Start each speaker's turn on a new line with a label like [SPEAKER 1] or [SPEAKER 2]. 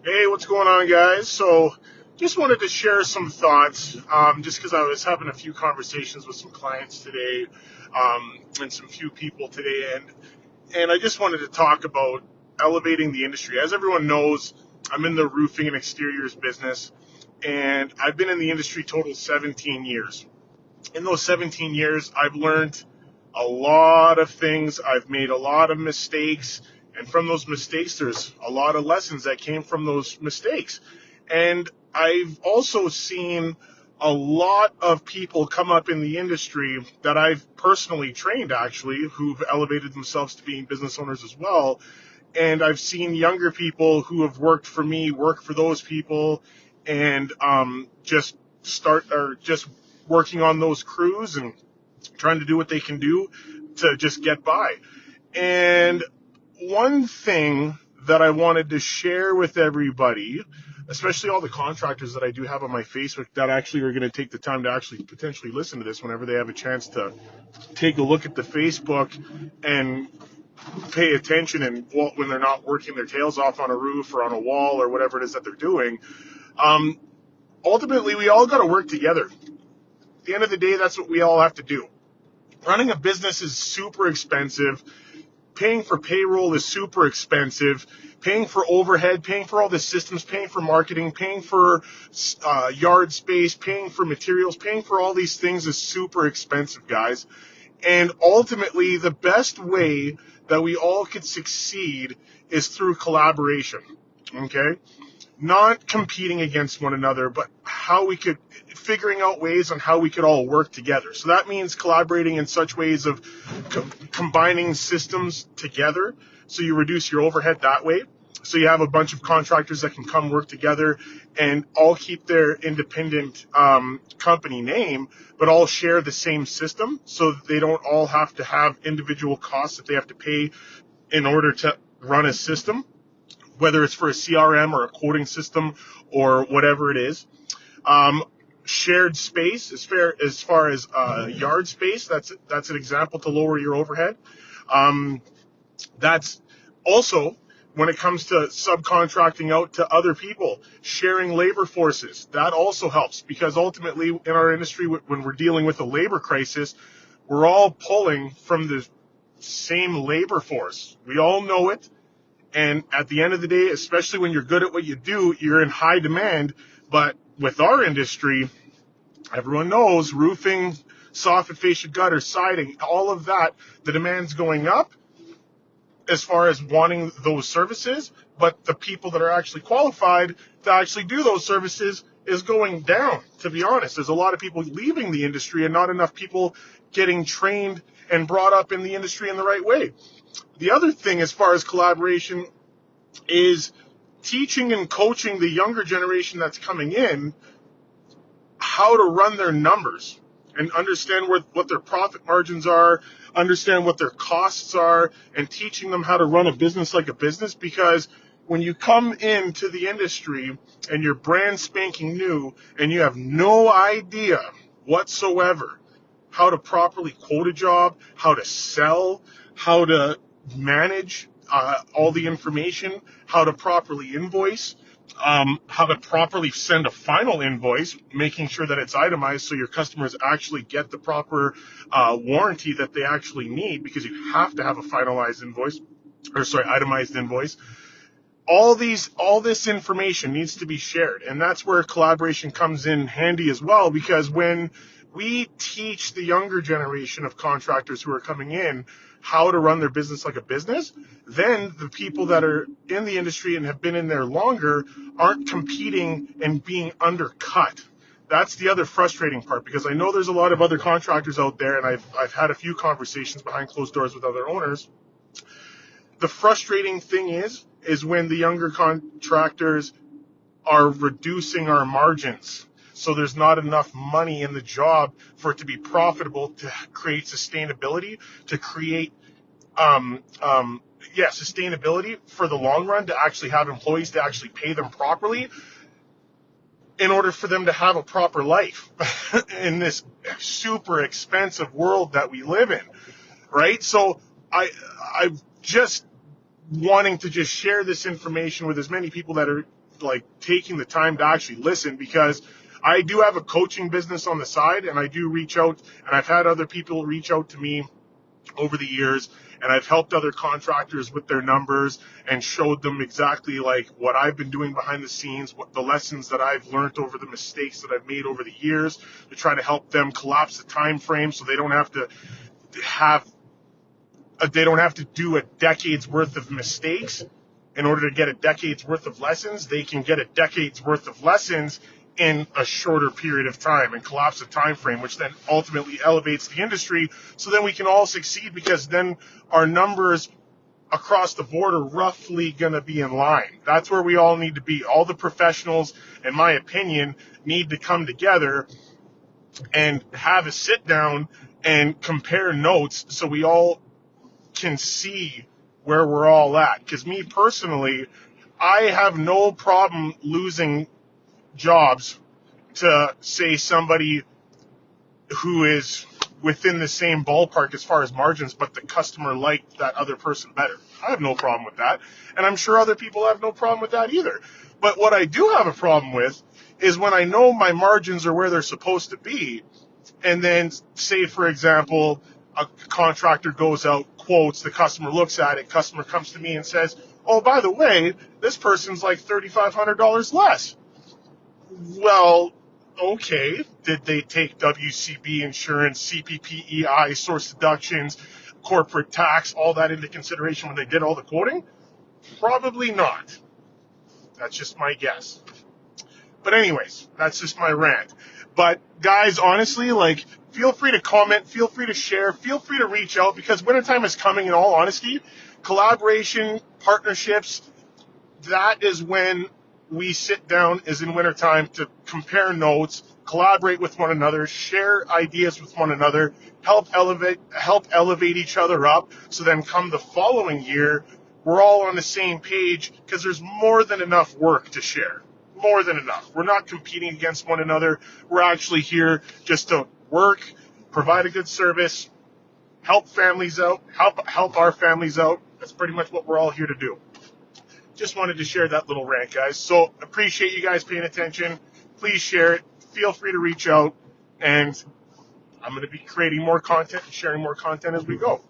[SPEAKER 1] Hey, what's going on, guys? So, just wanted to share some thoughts, just because I was having a few conversations with some clients today, and some few people today, and I just wanted to talk about elevating the industry. As everyone knows, I'm in the roofing and exteriors business, and I've been in the industry total 17 years. In those 17 years, I've learned a lot of things. I've made a lot of mistakes. And from those mistakes, there's a lot of lessons that came from those mistakes. And I've also seen a lot of people come up in the industry that I've personally trained, actually, who've elevated themselves to being business owners as well. And I've seen younger people who have worked for me work for those people, and just working on those crews and trying to do what they can do to just get by. And one thing that I wanted to share with everybody, especially all the contractors that I do have on my Facebook that actually are going to take the time to actually potentially listen to this whenever they have a chance to take a look at the Facebook and pay attention, and when they're not working their tails off on a roof or on a wall or whatever it is that they're doing. um, Ultimately, we all got to work together. At the end of the day, that's what we all have to do. Running a business is super expensive. Paying for payroll is super expensive. Paying for overhead, paying for all the systems, paying for marketing, paying for yard space, paying for materials, paying for all these things is super expensive, guys. And ultimately, the best way that we all could succeed is through collaboration. Okay? Not competing against one another, but how we could figuring out ways on how we could all work together. So that means collaborating in such ways of combining systems together, so you reduce your overhead that way. So you have a bunch of contractors that can come work together and all keep their independent company name, but all share the same system, so that they don't all have to have individual costs that they have to pay in order to run a system, whether it's for a CRM or a quoting system or whatever it is. Um, Shared space, as far as yard space, that's an example to lower your overhead. Um, that's also when it comes to subcontracting out to other people, sharing labor forces. That also helps, because ultimately in our industry, when we're dealing with a labor crisis, we're all pulling from the same labor force. We all know it. And at the end of the day, especially when you're good at what you do, you're in high demand. But with our industry, everyone knows roofing, soffit, fascia, gutter, siding, all of that, the demand's going up as far as wanting those services. But the people that are actually qualified to actually do those services is going down, to be honest. There's a lot of people leaving the industry and not enough people getting trained and brought up in the industry in the right way. The other thing, as far as collaboration, is teaching and coaching the younger generation that's coming in how to run their numbers and understand what their profit margins are, understand what their costs are, and teaching them how to run a business like a business. Because when you come into the industry and you're brand spanking new and you have no idea whatsoever how to properly quote a job, how to sell, how to manage all the information, how to properly invoice, how to properly send a final invoice, making sure that it's itemized so your customers actually get the proper warranty that they actually need, because you have to have a finalized invoice, or sorry, itemized invoice. All this information needs to be shared, and that's where collaboration comes in handy as well, because when we teach the younger generation of contractors who are coming in how to run their business like a business, then the people that are in the industry and have been in there longer aren't competing and being undercut. That's the other frustrating part, because I know there's a lot of other contractors out there, and I've had a few conversations behind closed doors with other owners. The frustrating thing is when the younger contractors are reducing our margins. So there's not enough money in the job for it to be profitable, to create sustainability, to create sustainability for the long run, to actually have employees, to actually pay them properly in order for them to have a proper life in this super expensive world that we live in, right? So I just wanting to just share this information with as many people that are like taking the time to actually listen, because I do have a coaching business on the side, and I do reach out, and I've had other people reach out to me over the years, and I've helped other contractors with their numbers and showed them exactly like what I've been doing behind the scenes, what the lessons that I've learned over the mistakes that I've made over the years, to try to help them collapse the time frame so they don't have to do a decade's worth of mistakes in order to get a decade's worth of lessons. They can get a decade's worth of lessons in a shorter period of time and collapse the time frame, which then ultimately elevates the industry, so then we can all succeed, because then our numbers across the board are roughly going to be in line. That's where we all need to be. All the professionals, in my opinion, need to come together and have a sit down and compare notes so we all can see where we're all at. Because me personally, I have no problem losing jobs to, say, somebody who is within the same ballpark as far as margins, but the customer liked that other person better. I have no problem with that, and I'm sure other people have no problem with that either. But what I do have a problem with is when I know my margins are where they're supposed to be, and then, say, for example, a contractor goes out, quotes, the customer looks at it, customer comes to me and says, oh, by the way, this person's like $3,500 less. Well, okay, did they take WCB insurance, CPP, source deductions, corporate tax, all that into consideration when they did all the quoting? Probably not. That's just my guess. But anyways, that's just my rant. But guys, honestly, like, feel free to comment, feel free to share, feel free to reach out, because wintertime is coming. In all honesty, collaboration, partnerships, that is when we sit down, is in wintertime, to compare notes, collaborate with one another, share ideas with one another, help elevate each other up, so then come the following year, we're all on the same page, because there's more than enough work to share. More than enough. We're not competing against one another. We're actually here just to work, provide a good service, help families out, help our families out. That's pretty much what we're all here to do. Just wanted to share that little rant, guys. So appreciate you guys paying attention. Please share it. Feel free to reach out. And I'm going to be creating more content and sharing more content as we go.